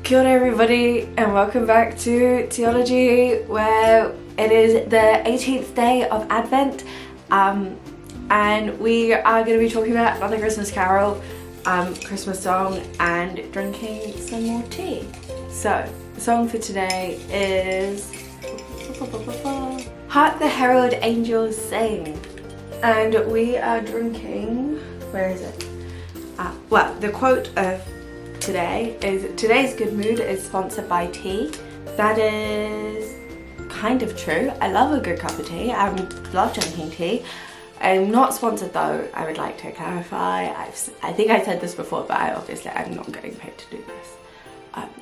Kia ora everybody and welcome back to Theology, where it is the 18th day of Advent and we are going to be talking about another Christmas carol, Christmas song, and drinking some more tea. So the song for today is Hark the Herald Angels Sing, and we are drinking, where is it? Well, the quote of today is, today's good mood is sponsored by tea. That is kind of true. I love a good cup of tea. I love drinking tea. I'm not sponsored though, I would like to clarify. I think I said this before, but I'm not getting paid to do this.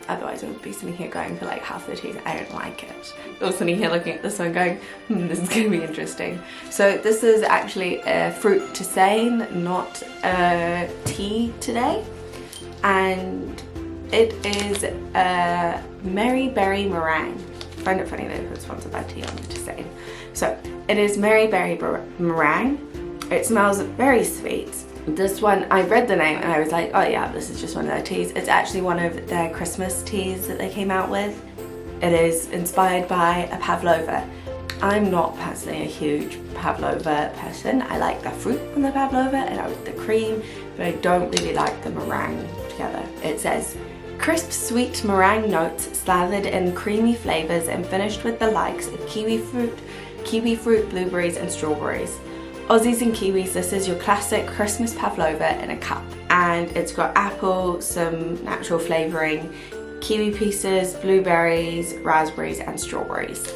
Otherwise I would be sitting here going for like half the teas. I don't like it. Or sitting here looking at this one going, this is going to be interesting. So this is actually a fruit tisane, not a tea today. And it is a Merry Berry Meringue. I find it funny that it was sponsored by tea on the tisane. So it is Merry Berry Meringue. It smells very sweet. This one, I read the name and I was like, oh yeah, this is just one of their teas. It's actually one of their Christmas teas that they came out with. It is inspired by a pavlova. I'm not personally a huge pavlova person. I like the fruit from the pavlova and I like the cream, but I don't really like the meringue together. It says, crisp sweet meringue notes slathered in creamy flavors and finished with the likes of kiwi fruit, blueberries and strawberries. Aussies and Kiwis, this is your classic Christmas pavlova in a cup. And it's got apple, some natural flavouring, kiwi pieces, blueberries, raspberries and strawberries.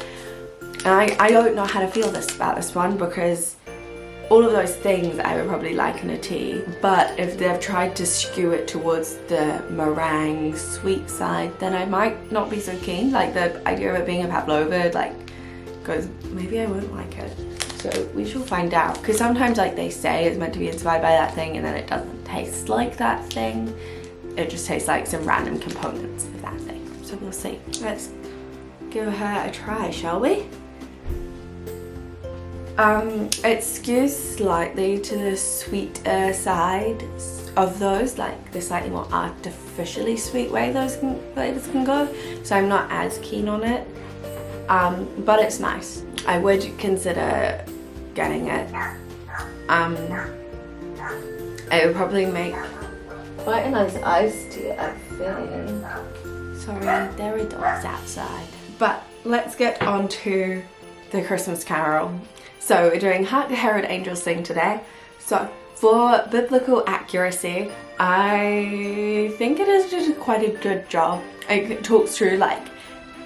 And I don't know how to feel about this one, because all of those things I would probably like in a tea, but if they've tried to skew it towards the meringue sweet side, then I might not be so keen. Like the idea of it being a pavlova, goes, maybe I won't like it. So we shall find out, because sometimes like they say it's meant to be inspired by that thing and then it doesn't taste like that thing. It just tastes like some random components of that thing. So we'll see. Let's give her a try, shall we? It skews slightly to the sweeter side of those, like the slightly more artificially sweet way those flavors can go. So I'm not as keen on it, but it's nice. I would consider getting it. It would probably make quite a nice iced tea, I think. Sorry, there are dogs outside. But let's get on to the Christmas carol. So we're doing Hark the Hearld Angels Sing today. So for biblical accuracy, I think it is just quite a good job. It talks through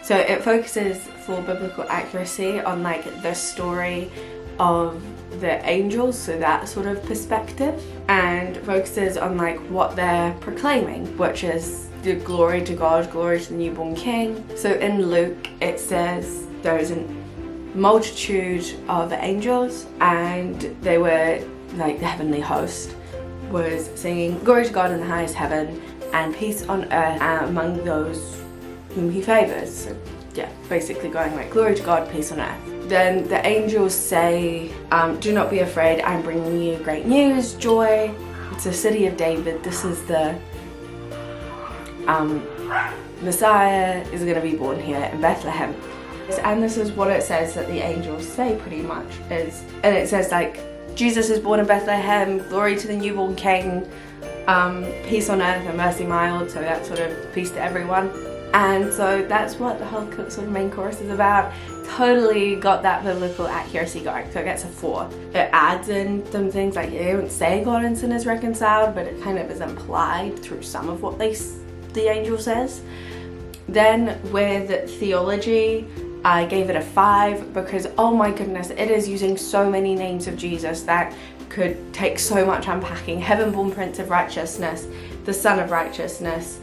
so it focuses for biblical accuracy on the story of the angels, so that sort of perspective, and focuses on what they're proclaiming, which is the glory to God, glory to the newborn King. So in Luke it says there is a multitude of angels and they were the heavenly host was singing glory to God in the highest heaven and peace on earth among those whom he favors. So yeah, basically going glory to God, peace on earth. Then the angels say, do not be afraid, I'm bringing you great news, joy. It's the city of David. This is the Messiah is going to be born here in Bethlehem. And this is what it says that the angels say pretty much is, and it says Jesus is born in Bethlehem, glory to the newborn King, peace on earth and mercy mild, so that sort of peace to everyone. And so that's what the whole sort of main chorus is about. Totally got that biblical accuracy going, so it gets a 4. It adds in some things it don't say God and sin is reconciled, but it kind of is implied through some of what the angel says. Then with theology, I gave it a 5 because, oh my goodness, it is using so many names of Jesus that could take so much unpacking. Heaven-born Prince of Righteousness, the Son of Righteousness,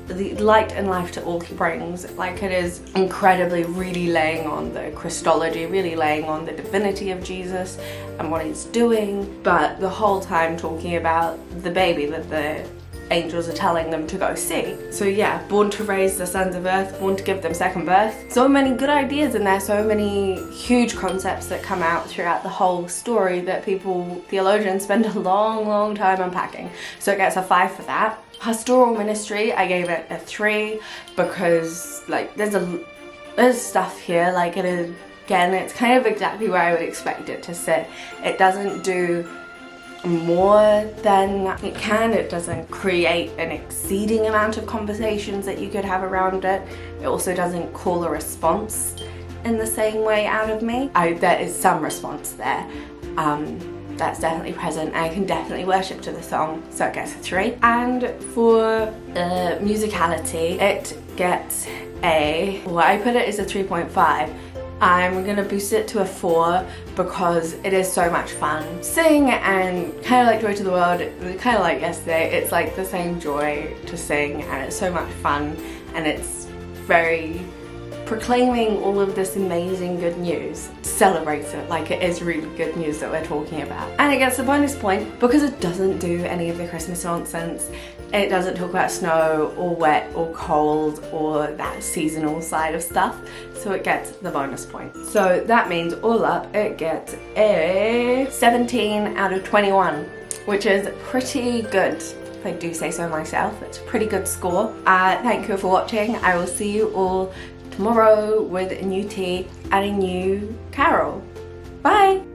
the light and life to all he brings. It is incredibly really laying on the Christology, really laying on the divinity of Jesus and what he's doing, but the whole time talking about the baby that the angels are telling them to go see. So yeah, born to raise the sons of earth, born to give them second birth. So many good ideas in there, so many huge concepts that come out throughout the whole story that theologians spend a long time unpacking. So it gets a 5 for that. Pastoral ministry, I gave it a 3 because like there's stuff here, like it is, again, it's kind of exactly where I would expect it to sit. It doesn't do more than it can. It doesn't create an exceeding amount of conversations that you could have around it. It also doesn't call a response in the same way out of me. There is some response there. That's definitely present. I can definitely worship to the song, so it gets a 3. And for musicality, it gets well, I put it as a 3.5. I'm gonna boost it to a 4 because it is so much fun. Sing, and kind of like Joy to the World, kind of like yesterday, it's like the same joy to sing, and it's so much fun, and it's very proclaiming all of this amazing good news. Celebrates it like it is really good news that we're talking about. And it gets a bonus point because it doesn't do any of the Christmas nonsense. It doesn't talk about snow or wet or cold or that seasonal side of stuff, so it gets the bonus point. So that means all up it gets a 17 out of 21, which is pretty good. If I do say so myself, it's a pretty good score. Thank you for watching. I will see you all tomorrow with a new tea and a new carol. Bye!